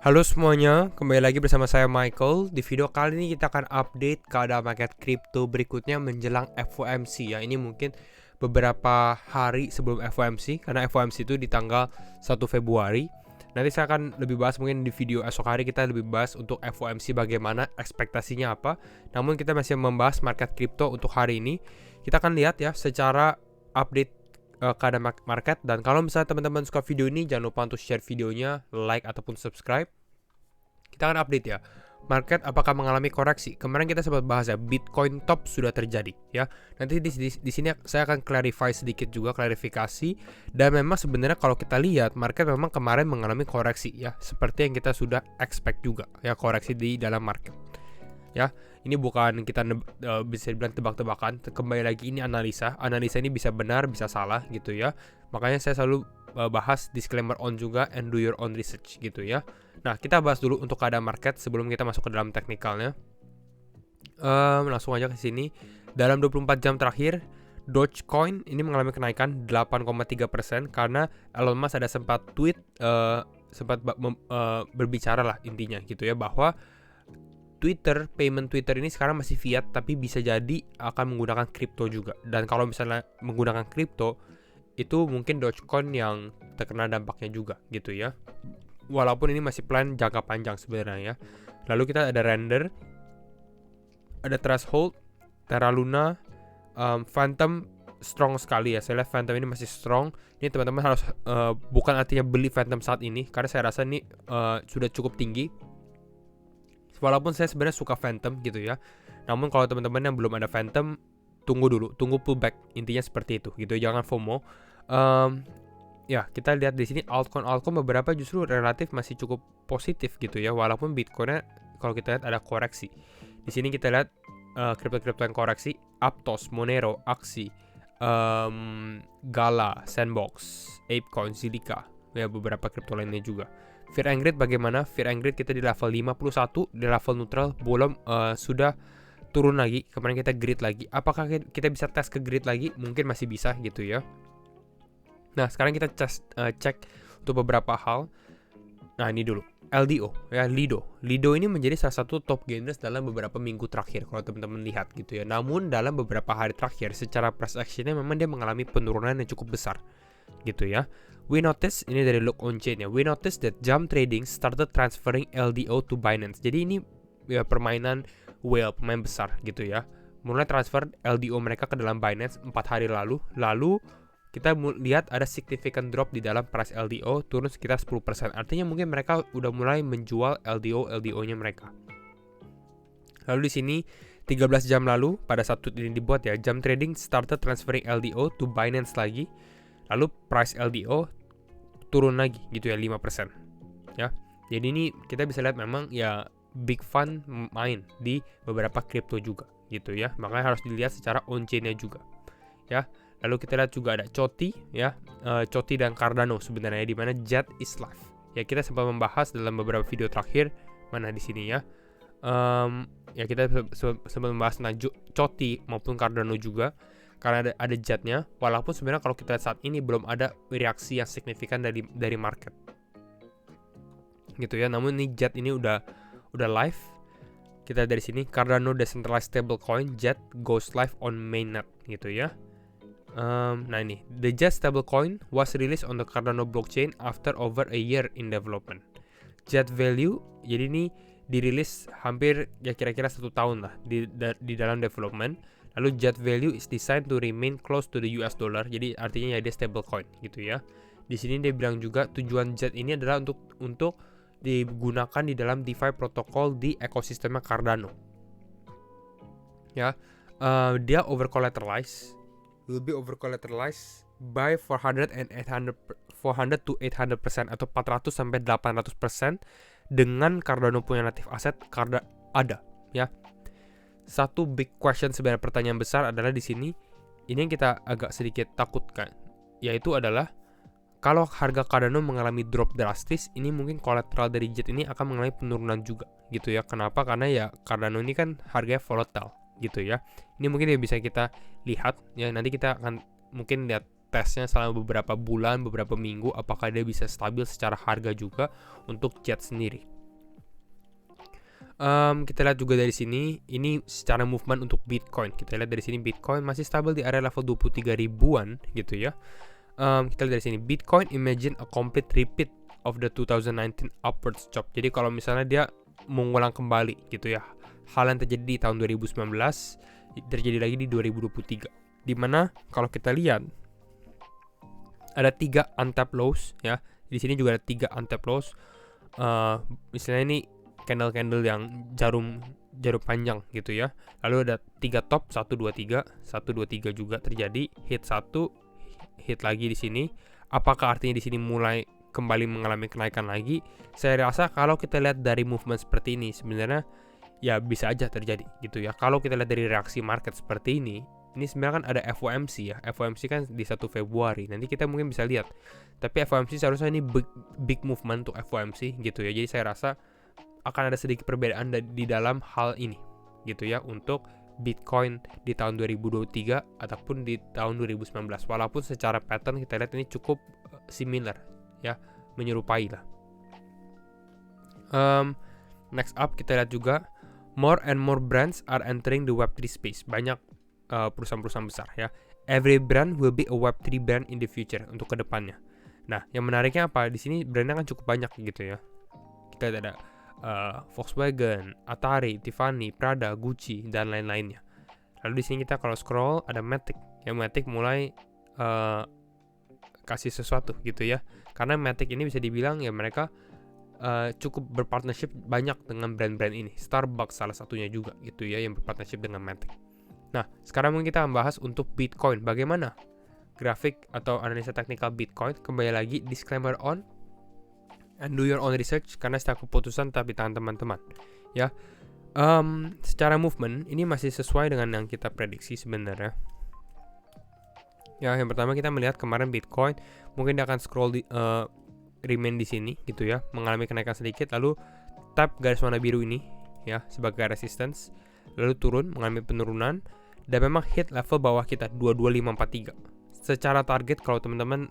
Halo semuanya, kembali lagi bersama saya Michael. Di video kali ini kita akan update keadaan market kripto berikutnya menjelang FOMC ya. Ini mungkin beberapa hari sebelum FOMC, karena FOMC itu di tanggal 1 Februari. Nanti saya akan lebih bahas mungkin di video esok hari, kita lebih bahas untuk FOMC bagaimana, ekspektasinya apa. Namun kita masih membahas market kripto untuk hari ini. Kita akan lihat ya secara update keadaan market. Dan kalau misalnya teman-teman suka video ini, jangan lupa untuk share videonya, like ataupun subscribe. Kita akan update ya, market apakah mengalami koreksi. Kemarin kita sempat bahas ya, Bitcoin top sudah terjadi ya. Nanti di sini saya akan clarify sedikit juga, klarifikasi. Dan memang sebenarnya kalau kita lihat, market memang kemarin mengalami koreksi ya, seperti yang kita sudah expect juga ya, koreksi di dalam market ya. Ini bukan kita bisa dibilang tebak-tebakan, kembali lagi ini analisa ini bisa benar bisa salah gitu ya. Makanya saya selalu bahas disclaimer on juga, and do your own research gitu ya. Nah, kita bahas dulu untuk keadaan market sebelum kita masuk ke dalam teknikalnya. Langsung aja ke sini. Dalam 24 jam terakhir, Dogecoin ini mengalami kenaikan 8,3% karena Elon Musk ada sempat tweet, berbicara lah intinya gitu ya, bahwa payment Twitter ini sekarang masih fiat, tapi bisa jadi akan menggunakan kripto juga. Dan kalau misalnya menggunakan kripto, itu mungkin Dogecoin yang terkena dampaknya juga gitu ya. Walaupun ini masih plan jangka panjang sebenarnya ya. Lalu kita ada render, ada threshold, Terra Luna, Phantom strong sekali ya. Saya lihat Phantom ini masih strong. Ini teman-teman harus bukan artinya beli Phantom saat ini, karena saya rasa ini sudah cukup tinggi. Walaupun saya sebenarnya suka Phantom gitu ya. Namun kalau teman-teman yang belum ada Phantom, tunggu dulu, tunggu pullback. Intinya seperti itu gitu. Jangan FOMO. Ya, kita lihat di sini altcoin beberapa justru relatif masih cukup positif gitu ya. Walaupun Bitcoinnya kalau kita lihat ada koreksi. Di sini kita lihat kripto-kripto yang koreksi: Aptos, Monero, Axie, Gala, Sandbox, Apecoin, Zilliqa, ya beberapa kripto lainnya juga. Fear and Greed bagaimana? Fear and Greed kita di level 51, di level neutral, belum sudah turun lagi. Kemarin kita greed lagi. Apakah kita bisa tes ke greed lagi? Mungkin masih bisa gitu ya. Nah, sekarang kita cek untuk beberapa hal. Nah, ini dulu. LDO ya, Lido. Lido ini menjadi salah satu top gainers dalam beberapa minggu terakhir kalau teman-teman lihat gitu ya. Namun dalam beberapa hari terakhir secara price actionnya memang dia mengalami penurunan yang cukup besar gitu ya. We notice, ini dari look on chain ya, we notice that Jump Trading started transferring LDO to Binance. Jadi ini ya permainan whale, pemain besar gitu ya, mulai transfer LDO mereka ke dalam Binance 4 hari lalu. Lalu kita lihat ada significant drop di dalam price LDO, turun sekitar 10%. Artinya mungkin mereka udah mulai menjual LDO-nya mereka. Lalu di sini 13 jam lalu pada saat tweet ini dibuat ya, Jump Trading started transferring LDO to Binance lagi. Lalu price LDO turun lagi gitu ya, 5% ya. Jadi ini kita bisa lihat memang ya big fund main di beberapa kripto juga gitu ya. Makanya harus dilihat secara on chain-nya juga ya. Lalu kita lihat juga ada Choti ya, Choti dan Cardano sebenarnya, di mana Jet is live. Ya, kita sempat membahas dalam beberapa video terakhir, mana di sini ya. Ya kita sempat membahas tentang Choti maupun Cardano juga, karena ada Jetnya. Walaupun sebenarnya kalau kita lihat saat ini belum ada reaksi yang signifikan dari market gitu ya. Namun ini Jet ini udah live. Kita dari sini Cardano decentralized stablecoin Jet goes live on mainnet gitu ya. Nah ini, the Jet stablecoin was released on the Cardano blockchain after over a year in development. Jet value, jadi ini dirilis hampir ya kira-kira 1 tahun lah di dalam development. Lalu Jet value is designed to remain close to the US dollar. Jadi artinya ya dia stablecoin gitu ya. Di sini dia bilang juga tujuan Jet ini adalah untuk digunakan di dalam DeFi protokol di ekosistemnya Cardano. Ya, dia will be over collateralized by 400 to 800% atau 400 sampai 800% dengan Cardano punya native aset ada ya. Satu big question sebenarnya, pertanyaan besar adalah di sini, ini yang kita agak sedikit takutkan, yaitu adalah kalau harga Cardano mengalami drop drastis, ini mungkin collateral dari Jet ini akan mengalami penurunan juga gitu ya. Kenapa? Karena ya Cardano ini kan harganya volatile gitu ya. Ini mungkin yang bisa kita lihat ya, nanti kita akan mungkin lihat tesnya selama beberapa bulan, beberapa minggu, apakah dia bisa stabil secara harga juga untuk Jet sendiri Kita lihat juga dari sini, ini secara movement untuk Bitcoin. Kita lihat dari sini Bitcoin masih stabil di area level 23 ribuan gitu ya. Kita lihat dari sini, Bitcoin imagine a complete repeat of the 2019 upwards chop. Jadi kalau misalnya dia mengulang kembali gitu ya, hal yang terjadi di tahun 2019 terjadi lagi di 2023. Dimana kalau kita lihat ada 3 untapped lows ya. Di sini juga ada 3 untapped lows. Misalnya ini candle-candle yang jarum panjang gitu ya. Lalu ada 3 top, 1 2 3, 1 2 3 juga terjadi, hit 1, hit lagi di sini. Apakah artinya di sini mulai kembali mengalami kenaikan lagi? Saya rasa kalau kita lihat dari movement seperti ini sebenarnya ya bisa aja terjadi gitu ya. Kalau kita lihat dari reaksi market seperti ini sebenarnya kan ada FOMC ya. FOMC kan di 1 Februari. Nanti kita mungkin bisa lihat. Tapi FOMC seharusnya ini big movement untuk FOMC gitu ya. Jadi saya rasa akan ada sedikit perbedaan di dalam hal ini gitu ya untuk Bitcoin di tahun 2023 ataupun di tahun 2019. Walaupun secara pattern kita lihat ini cukup similar ya, menyerupai lah. Next up kita lihat juga more and more brands are entering the Web3 space. Banyak perusahaan-perusahaan besar ya. Every brand will be a Web3 brand in the future untuk kedepannya. Nah, yang menariknya apa? Di sini brandnya kan cukup banyak gitu ya. Kita ada Volkswagen, Atari, Tiffany, Prada, Gucci, dan lain-lainnya. Lalu di sini kita kalau scroll ada Matic. Ya Matic mulai kasih sesuatu gitu ya. Karena Matic ini bisa dibilang ya mereka cukup berpartnership banyak dengan brand-brand ini. Starbucks salah satunya juga gitu ya yang berpartnership dengan Matic. Nah, sekarang mungkin kita membahas untuk Bitcoin. Bagaimana grafik atau analisa teknikal Bitcoin? Kembali lagi disclaimer on and do your own research karena setiap keputusan tetap di tangan teman-teman ya. Secara movement ini masih sesuai dengan yang kita prediksi sebenarnya ya. Yang pertama kita melihat kemarin Bitcoin mungkin dia akan scroll remain di sini gitu ya, mengalami kenaikan sedikit lalu tap garis warna biru ini ya sebagai resistance, lalu turun mengalami penurunan dan memang hit level bawah kita 22543. Secara target kalau teman-teman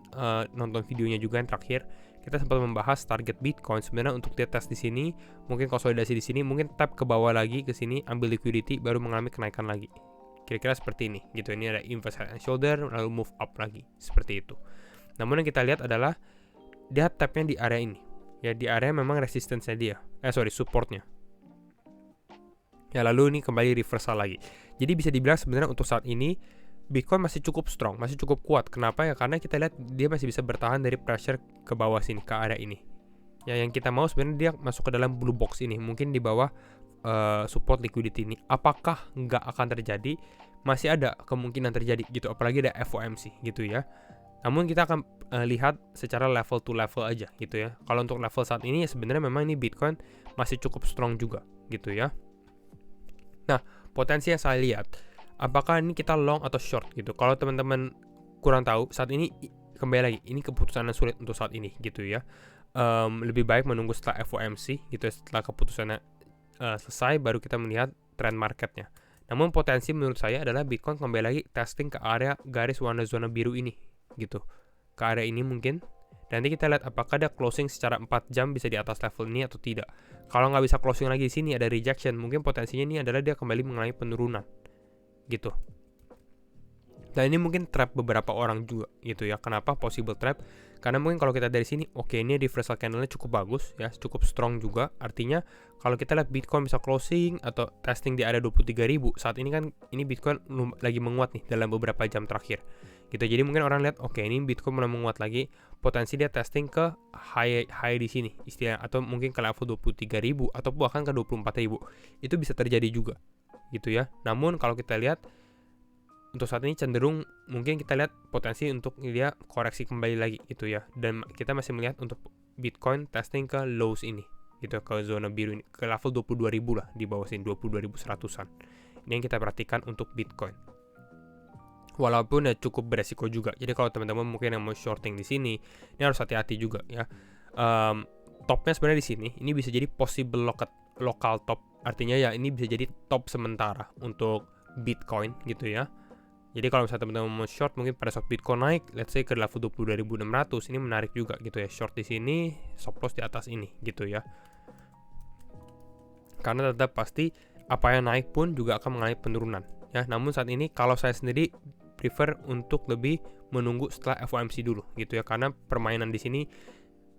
nonton videonya juga yang terakhir, kita sempat membahas target Bitcoin sebenarnya untuk dia tes di sini, mungkin konsolidasi di sini, mungkin tap ke bawah lagi ke sini, ambil liquidity baru mengalami kenaikan lagi. Kira-kira seperti ini gitu. Ini ada inverse head and shoulder lalu move up lagi seperti itu. Namun yang kita lihat adalah dia tapnya di area ini. Ya di area memang resistance-nya dia. Supportnya. Ya lalu ini kembali reversal lagi. Jadi bisa dibilang sebenarnya untuk saat ini Bitcoin masih cukup strong, masih cukup kuat. Kenapa ya? Karena kita lihat dia masih bisa bertahan dari pressure ke bawah sini, ke area ini. Ya yang kita mau sebenarnya dia masuk ke dalam blue box ini, mungkin di bawah support liquidity ini. Apakah nggak akan terjadi? Masih ada kemungkinan terjadi gitu, apalagi ada FOMC gitu ya. Namun kita akan lihat secara level to level aja gitu ya. Kalau untuk level saat ini ya sebenarnya memang ini Bitcoin masih cukup strong juga gitu ya. Nah, potensi yang saya lihat, apakah ini kita long atau short gitu. Kalau teman-teman kurang tahu, saat ini kembali lagi, ini keputusan yang sulit untuk saat ini gitu ya. Lebih baik menunggu setelah FOMC gitu, setelah keputusannya selesai baru kita melihat trend marketnya. Namun potensi menurut saya adalah Bitcoin kembali lagi testing ke area garis warna zona biru ini gitu. Ke area ini mungkin. Dan nanti kita lihat apakah ada closing secara 4 jam bisa di atas level ini atau tidak. Kalau nggak bisa closing lagi di sini ada rejection, mungkin potensinya ini adalah dia kembali mengalami penurunan gitu. Dan ini mungkin trap beberapa orang juga gitu ya. Kenapa possible trap? Karena mungkin kalau kita dari sini, oke, ini reversal candle-nya cukup bagus ya, cukup strong juga. Artinya kalau kita lihat Bitcoin bisa closing atau testing di area 23.000, saat ini kan ini Bitcoin lagi menguat nih dalam beberapa jam terakhir. Gitu. Jadi mungkin orang lihat, oke, ini Bitcoin mulai menguat lagi, potensi dia testing ke high di sini istilah, atau mungkin ke level 23.000 atau bahkan ke 24.000. Itu bisa terjadi juga. Gitu ya. Namun kalau kita lihat untuk saat ini cenderung mungkin kita lihat potensi untuk dia koreksi kembali lagi gitu ya. Dan kita masih melihat untuk Bitcoin testing ke lows ini gitu, ke zona biru ini, ke level 22.000 lah, di bawah sini 22.100-an. Ini yang kita perhatikan untuk Bitcoin. Walaupun ya cukup beresiko juga. Jadi kalau teman-teman mungkin yang mau shorting di sini, ini harus hati-hati juga ya. Topnya sebenarnya di sini, ini bisa jadi possible local top. Artinya ya ini bisa jadi top sementara untuk Bitcoin gitu ya. Jadi kalau misalnya teman-teman mau short mungkin pada saat Bitcoin naik, let's say ke level 22.600, ini menarik juga gitu ya. Short di sini, stop loss di atas ini gitu ya. karena tetap pasti apa yang naik pun juga akan mengalami penurunan ya. Namun saat ini kalau saya sendiri prefer untuk lebih menunggu setelah FOMC dulu gitu ya, karena permainan di sini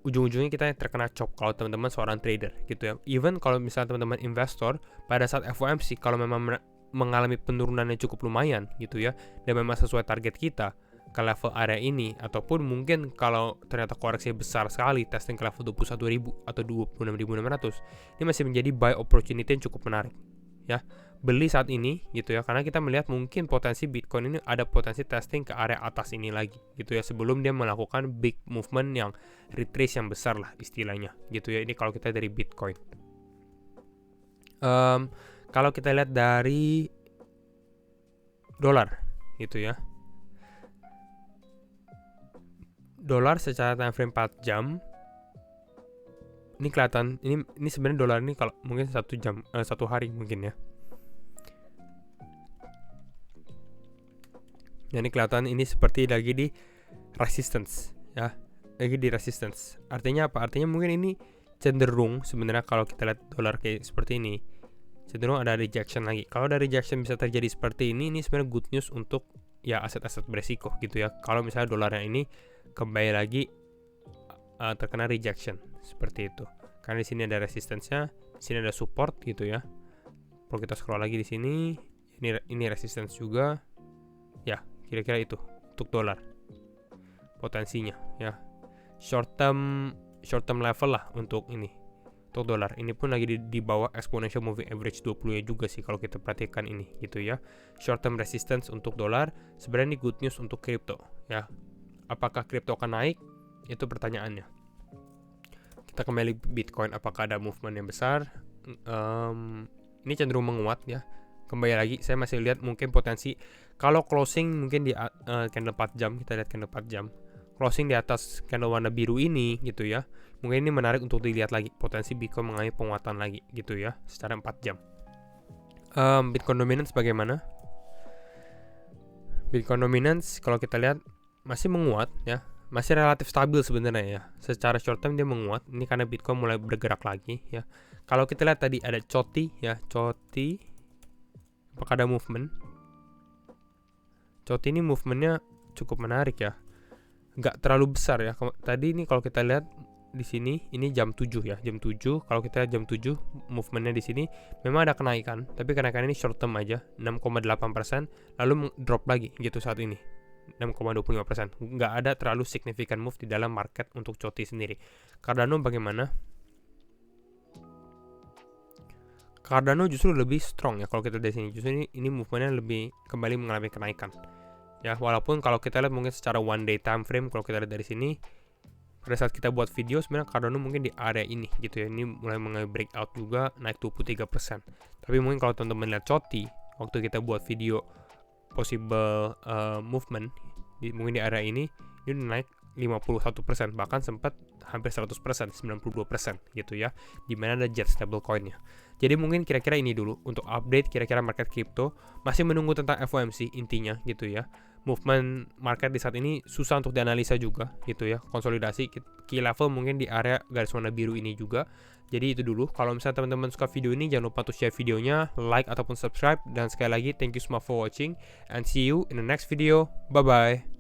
ujung-ujungnya kita terkena chop kalau teman-teman seorang trader gitu ya. Even kalau misalnya teman-teman investor pada saat FOMC kalau memang mengalami penurunan yang cukup lumayan gitu ya, dan memang sesuai target kita ke level area ini, ataupun mungkin kalau ternyata koreksi besar sekali testing ke level 21.000 atau 26.600, ini masih menjadi buy opportunity yang cukup menarik ya. Beli saat ini gitu ya, karena kita melihat mungkin potensi Bitcoin ini ada potensi testing ke area atas ini lagi gitu ya, sebelum dia melakukan big movement yang retrace yang besar lah istilahnya gitu ya. Ini kalau kita dari Bitcoin. Kalau kita lihat dari dolar gitu ya, dolar secara time frame 4 jam ini kelihatan, ini sebenarnya dolar ini kalau mungkin 1 jam 1 hari mungkin ya. Nah, ini kelihatan ini seperti lagi di resistance ya, lagi di resistance. Artinya apa? Artinya mungkin ini cenderung sebenarnya kalau kita lihat dolar kayak seperti ini, cenderung ada rejection lagi. Kalau ada rejection bisa terjadi seperti ini sebenarnya good news untuk ya aset-aset beresiko gitu ya. Kalau misalnya dolarnya ini kembali lagi terkena rejection seperti itu. Karena di sini ada resistance-nya, di sini ada support gitu ya. Kalau kita scroll lagi di sini, ini resistance juga. Ya, kira-kira itu untuk dolar potensinya ya. Short term level lah untuk ini. Untuk dolar ini pun lagi di bawah exponential moving average 20 ya juga sih kalau kita perhatikan ini gitu ya. Short term resistance untuk dolar. Sebenarnya ini good news untuk crypto ya. Apakah crypto akan naik? Itu pertanyaannya. Kita kembali Bitcoin, apakah ada movement yang besar? Ini cenderung menguat ya. Kembali lagi saya masih lihat mungkin potensi kalau closing mungkin di candle 4 jam, kita lihat candle 4 jam. Closing di atas candle warna biru ini gitu ya. Mungkin ini menarik untuk dilihat lagi potensi Bitcoin mengalami penguatan lagi gitu ya secara 4 jam. Bitcoin dominance bagaimana? Bitcoin dominance kalau kita lihat masih menguat ya. Masih relatif stabil sebenarnya ya. Secara short term dia menguat. Ini karena Bitcoin mulai bergerak lagi ya. Kalau kita lihat tadi ada COTI ya, COTI. Apakah ada movement? COTI ini movementnya cukup menarik ya. Nggak terlalu besar ya. Tadi ini kalau kita lihat di sini ini jam 7 ya, jam 7. Kalau kita lihat jam 7 movementnya di sini memang ada kenaikan, tapi kenaikan ini short term aja 6,8%, lalu drop lagi gitu saat ini 6,25%. Nggak ada terlalu signifikan move di dalam market untuk COTI sendiri. Cardano bagaimana? Cardano justru lebih strong ya kalau kita dari sini. Justru ini movementnya lebih kembali mengalami kenaikan. Ya, walaupun kalau kita lihat mungkin secara one day time frame, kalau kita lihat dari sini pada saat kita buat video sebenarnya Cardano mungkin di area ini gitu ya. Ini mulai mengalami breakout juga, naik 23%. Tapi mungkin kalau teman-teman lihat COTI waktu kita buat video possible movement mungkin di area ini naik 51%, bahkan sempat hampir 100%, 92% gitu ya, dimana ada jet stable coinnya. Jadi mungkin kira-kira ini dulu untuk update kira-kira market crypto. Masih menunggu tentang FOMC intinya gitu ya. Movement market di saat ini susah untuk dianalisa juga gitu ya. Konsolidasi key level mungkin di area garis warna biru ini juga. Jadi itu dulu. Kalau misalnya teman-teman suka video ini, jangan lupa untuk share videonya, like ataupun subscribe. Dan sekali lagi thank you semua for watching and see you in the next video. Bye bye.